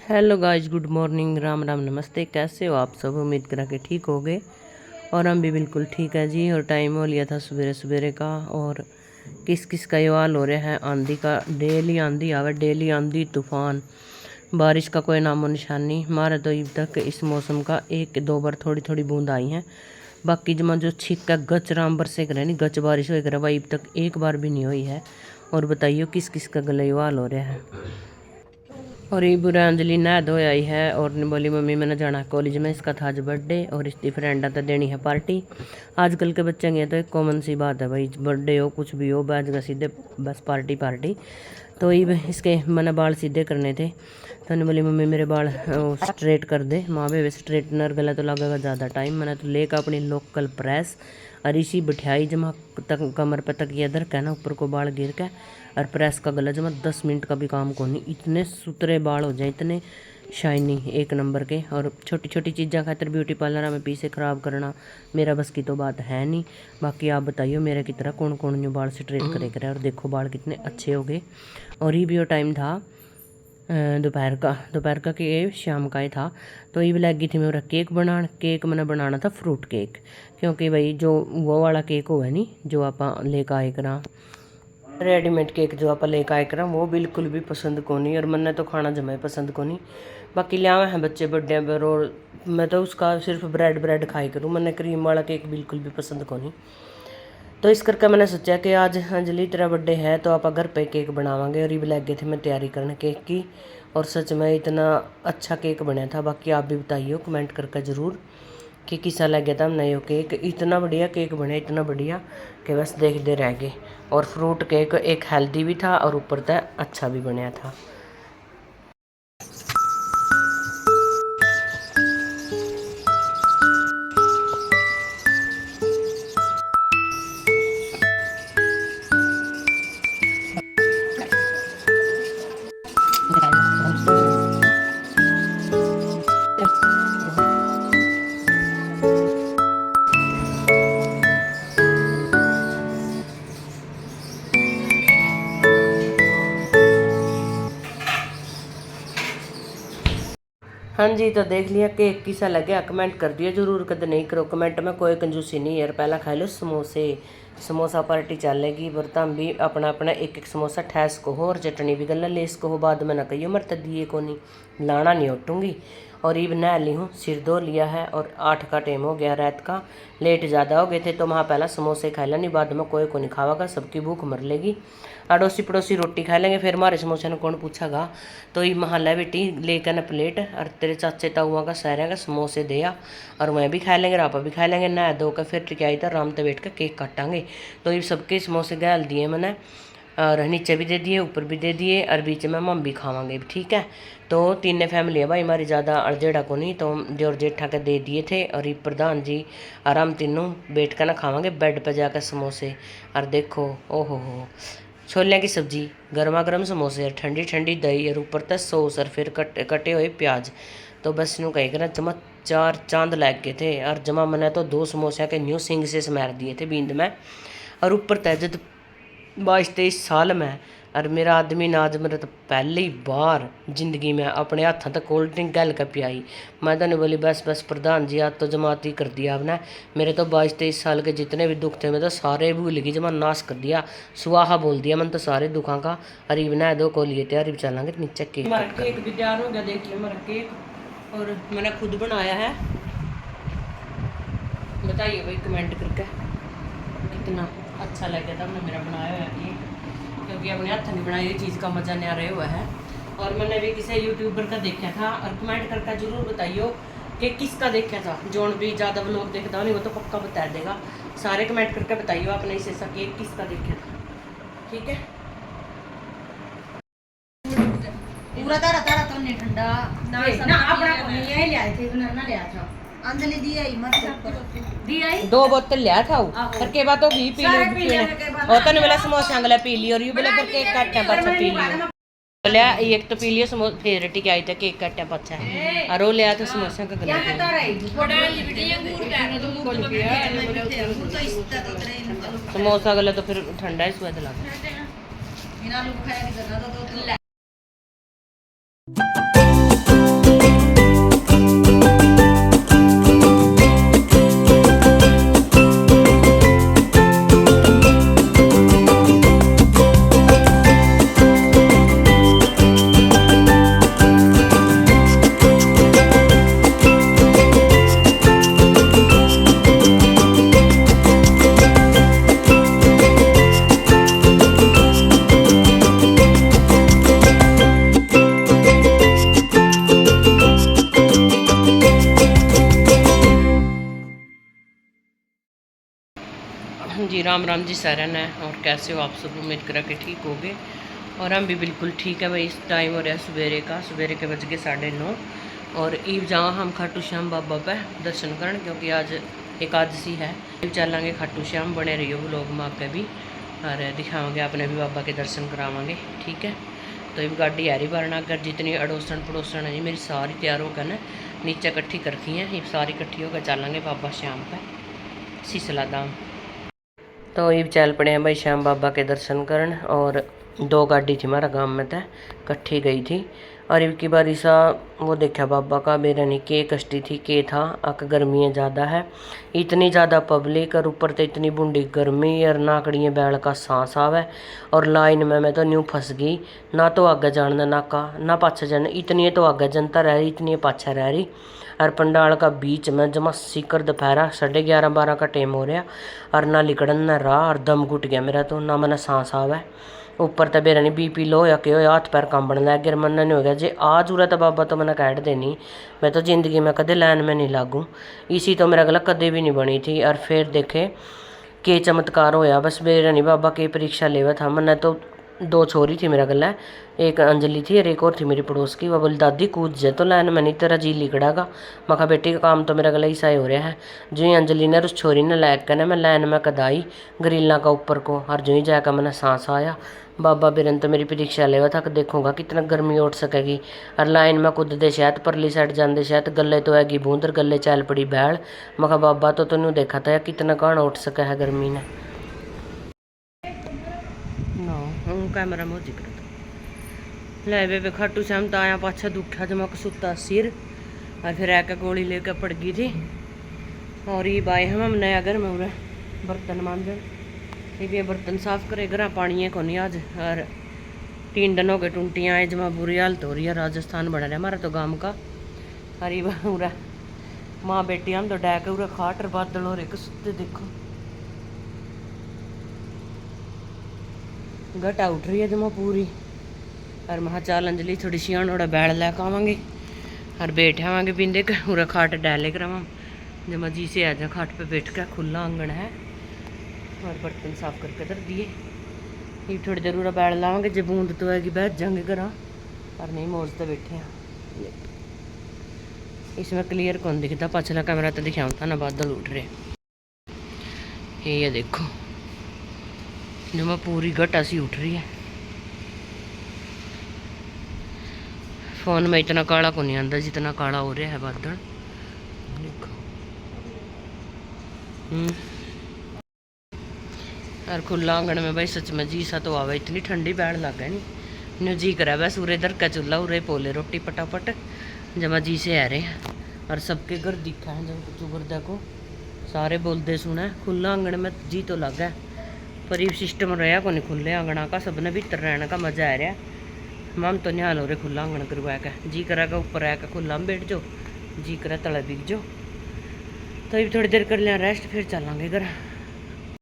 Hello guys, good morning, Ram Ram, नमस्ते। कैसे हो आप सब? उम्मीद करा के ठीक हो गए और हम भी बिल्कुल ठीक है जी। और टाइम हो लिया था सवेरे सवेरे का। और किस किस का ये हाल हो रहा है आंधी का। डेली आंधी आवे, डेली आंधी तूफान, बारिश का कोई नामो निशानी। हमारे तो अब तक इस मौसम का एक दो बार थोड़ी थोड़ी बूंद आई हैं। बाकी जमा जो छिक का गच राम बरसे करे नहीं, गच बारिश हो करे, वही अब तक एक बार भी नहीं हुई है। और बताइए किस किस का गला हाल हो रहा है। और ये बुरा अंजलि नहा धो आई है और ने बोली मम्मी मैंने जाना कॉलेज में, इसका था आज बर्थडे और इसकी फ्रेंड तो देनी है पार्टी। आजकल के बच्चे के तो एक कॉमन सी बात है भाई, बर्थडे हो कुछ भी हो बैठ गए सीधे बस पार्टी पार्टी। तो ये इसके मैंने बाल सीधे करने थे तो ने बोली मम्मी मेरे बाल स्ट्रेट कर दे। माँ बेबे स्ट्रेटनर गला तो लगेगा ज़्यादा टाइम। मैंने तो लेकर अपनी लोकल प्रेस और इसी बिठाई जमा तक कमर पर तक ये इधर कहना ऊपर को बाल गिर के और प्रेस का गला जमा 10 मिनट का भी काम को नहीं, इतने सुतरे बाल हो जाए, इतने शाइनी एक नंबर के। और छोटी छोटी चीज़ें खातर ब्यूटी पार्लर में पीछे ख़राब करना मेरा बस की तो बात है नहीं। बाकी आप बताइए मेरे की तरह कौन कौन जो बाल स्ट्रेट करे करे। और देखो बाल कितने अच्छे हो गए। और ये भी वो टाइम था दोपहर का कि शाम का ही था। तो ये लगी थी मेरा केक मैंने बनाना था फ्रूट केक, क्योंकि भाई जो वो वाला केक हो है नहीं जो आप लेकर आए करा रेडीमेड केक जो आप लेकर आए करा वो बिल्कुल भी पसंद को नहीं। और मैंने तो खाना जमा पसंद को नहीं। बाकी लिया हैं बच्चे बर्थडे पर और मैं तो उसका सिर्फ ब्रेड खाई करूँ, मैंने क्रीम वाला केक बिल्कुल भी पसंद को नहीं। तो इस करके मैंने सोचा कि आज अंजलि तेरा बर्थडे है तो आप घर पे केक बनावांगे। और ये भी लग गए थे मैं तैयारी करने केक की। और सच में इतना अच्छा केक बना था। बाकी आप भी बताइए कमेंट करके ज़रूर कि किसा लग गया था नया केक। इतना बढ़िया केक बना, इतना बढ़िया कि बस देखते रह गए। और फ्रूट केक एक हेल्दी भी था और ऊपर तक अच्छा भी बनाया था। हाँ जी, तो देख लिया केक किसा लगे कमेंट कर दिया जरूर, कद नहीं करो कमेंट में, कोई कंजूसी नहीं यार। पहला खा लो समोसे, समोसा पार्टी चलेगी बर्तन भी अपना अपना एक एक समोसा ठैस को हो और चटनी भी गला लेस को हो। बाद में ना कहियो मरता दिए को नहीं लाना नहीं उठूँगी। और ये नहा ली हूँ, सिर धो लिया है और 8 का टाइम हो गया रात का, लेट ज़्यादा हो गए थे तो वहाँ पहला समोसे खा लेनी, बाद में कोई को नहीं खावागा, सबकी भूख मर लेगी। अड़ोसी पड़ोसी रोटी खा लेंगे फिर हमारे समोसे ने कौन पूछागा। तो ये महल्ला बेटी लेकर न प्लेट और तेरे चाचे ताऊआ का सारे का समोसे दिया और मैं भी खा लेंगे, रापा भी खा लेंगे, नहा धो कर फिर टिकाई था आराम से बैठ कर केक काटांगे। तो ये सबके समोसे गाल दिए मैंने और नीचे भी दे दिए ऊपर भी दे दिए और बीच में हम भी खावांगे, ठीक है। तो तीनों फैमिली है भाई हमारी, ज़्यादा अड़जेड़ा को नहीं। तो जोर जेठा के दे दिए थे और ये प्रधान जी आराम तीनों बैठ कर ना खावांगे बेड पर जाकर समोसे। और देखो ओहो हो छोले की सब्जी, गर्मा गर्म समोसे, ठंडी ठंडी दही और ऊपर तक सॉस और फिर कटे हुए प्याज। तो बस यूँ कही कर जमा 4 चांद लग गए थे। और जमा मैंने तो 2 समोसे के न्यू सिंग से समार दिए थे बींद में। और ऊपर तक जब 22-23 साल में और मेरा आदमी ना आज मेरे तो पहली बार जिंदगी में अपने हाथों तक कोल्ड ड्रिंक गल कर पियाई। मैं तो नहीं बोली बस बस प्रधान जी आज तो जमाती कर दिया आपने। मेरे तो 22-23 साल के जितने भी दुख थे मैं तो सारे भूल गई, जमा नाश कर दिया, सुहा बोल दिया मैंने तो सारे दुखों का। अरे बना दो को लिए तैयारी भी चलेंगे नीचे केक। हमारा केक भी तैयार हो गया, देख लिया हमारा केक और मैंने खुद बनाया है। बताइए भाई कमेंट करके कितना अच्छा लगा था मेरा बनाया हुआ केक, क्योंकि अपने हाथ की बनाई हुई चीज़ का मज़ा न्यारा हुआ है। और मैंने भी किसी यूट्यूबर का देखा था और कमेंट करके जरूर बताइयो कि किसका देखा था। जो भी ज़्यादा लोग देखता नहीं वो तो पक्का बता देगा। सारे कमेंट करके बताइयो आपने इसे सा केक किसका देखा था, ठीक है। पूरा तारा तारा तो नहीं ठंडा ना अपना यही ले आए थे ना ले आया था अंजलि दी आई मत दी आई 2 बोतल लिया था पर के बाद तो घी पी ली और तने वाला समोसा अंगला पी ली और ये बोले फिर केक काटने पाछा पी ली बोले एक तो पी लियो समोसा फिर टिक आई था केक काटने पाछा और वो लिया था समोसा का गला समोसा गला तो फिर ठंडा ही स्वाद लगा। राम राम जी सारा ने। और कैसे हो आप सब? उम्मीद करा के ठीक हो गए। और हम भी बिल्कुल ठीक है भाई। इस टाइम हो रहा है सवेरे का, सवेरे के बज गए 9:30। और ईब जाओ हम खाटू श्याम बाबा पे दर्शन करन, क्योंकि आज एकादशी है। ईब चलेंगे खाटू श्याम, बने रहियो व्लॉग में आके भी, और दिखाओगे अपने भी बाबा के दर्शन करावांगे। ठीक है, तो ये गाड़ी आ रही बारना अगर जितनी अड़ोसन पड़ोसन है मेरी सारी तैयार होकर ना नीचे इकट्ठी कर रखी हैं। ये सारी इकट्ठी होकर चलेंगे बाबा श्याम पे सिसला धाम। तो ये चल पड़े हैं भाई श्याम बाबा के दर्शन करन। और 2 गाड़ी थी हमारा गांव में, तो इकट्ठी गई थी। और इनकी बारी सा वो देखा बाबा का बेरा नहीं के कश्ती थी के था। अक गर्मी ज़्यादा है, इतनी ज़्यादा पब्लिक, और ऊपर तो इतनी बूंदी गर्मी, और नाकड़िए बैल का सांस आवे। और लाइन में मैं तो न्यू फंस गई, ना तो आगे जाना नाका ना पाछे जाना। इतनी तो आगे जनता रह रही, इतनी पाछे रह रही। और पंडाल का बीच में जमा सीकर दोपहरा 11:30-12 का टाइम हो रहा, और ना लिकड़न ना राह, और दम घुट गया मेरा तो, ना मैंने सांस आवे। ऊपर तो बेरा नहीं BP लो या क्यों हाथ पैर कांबन लग गया। मन नहीं हो गया जे आज उरा तो बाबा तो मैंने कैट देनी। मैं तो ज़िंदगी में कदे लाइन में नहीं लागू, इसी तो मेरा गला कदे भी नहीं बनी थी। और फिर देखे के चमत्कार होया, बस बेरा नहीं बाबा के परीक्षा लेवा था। मैंने तो 2 छोरी थी मेरा गला, एक अंजलि थी और एक और थी मेरी पड़ोस की। वह बोली दादी कूद जाए तो लाइन में, नहीं तेरा जी लिकड़ागा। मैं कहा बेटी का काम तो मेरा गला ऐसा ही हो रहा है। जो ही अंजलि ने उस छोरी ने लैग कर मैं लाइन में कदाई ग्रिल्ला का ऊपर को, और जो ही जाकर मैंने सांस आया। बाबा बिरन तो मेरी परीक्षा लेवा था कि देखूंगा कितना गर्मी उठ सकेगी। और लाइन में कूद दे शायद परली साइड जाते शायद गले तो हैगी बूंदर, गले चल पड़ी बैल। मैं कहा बाबा तो तेन देखा था कितना गाना उठ सका है गर्मी ने। कैमरा में जिक्र ले बेबे खाटू श्याम तो आया पाछा दुखा जमक सुता सिर, और फिर आके गोली लेकर पड़ गई थी। और ये बाए हम नया घर में उरे बर्तन मांजन, ये भी बर्तन साफ करे घर पानी को नहीं आज। और 3 दिन हो गए टूंटियाँ आए, जमा बुरी हालत हो रही है। राजस्थान बना रहा हमारा तो गाँव का। अरे उरा माँ बेटी हम तो डैक उरा खाट और बादल हो रहे सुते देखो, घटा उठ रही है जमा पूरी। और महा चाल अंजलि थोड़ी शियान थोड़ा बैल लैके आवांगे, और बैठे आवांगे बिंदे पूरा खाट डाले करावा जमा जी से आ जा। खाट पे बैठ कर खुला आंगन है, और बर्तन साफ करके धर दिए। ये थोड़ी देर पूरा बैल लावांगे, जो बूंद तो हैगी बैठ जाएंगे घर, और नहीं मौज तो बैठे हैं। इसमें क्लियर कौन दिखता, पछला कैमरा तो दिखाऊँ था ना बादल उठ रहे। ये देखो जमा पूरी घटा सी उठ रही है। फोन में इतना काला को नहीं आंदा जितना काला हो रहा है बादल देखो। और खुला आंगन में भाई सच में जी सा तो आवे, इतनी ठंडी बैठ लग गई नहीं जी करा बस उरे इधर का चूल्हा उरे पोले रोटी पटापट जमा जी से आ रहे हैं। और सबके घर दिखा है जब चुगर देखो सारे बोलते सुना खुला आंगन में जी तो लग है, पर ये सिस्टम रहा को नहीं खुले आंगना का, सबने भीतर रहने का मजा आ रहा। हम तो निहाल हो रहे खुला आंगन करवा के, जी करेगा ऊपर आकर खुला में बैठ जाओ, जी करा तले बिक जाओ। तो ये थोड़ी देर कर लिया रेस्ट, फिर चलेंगे घर।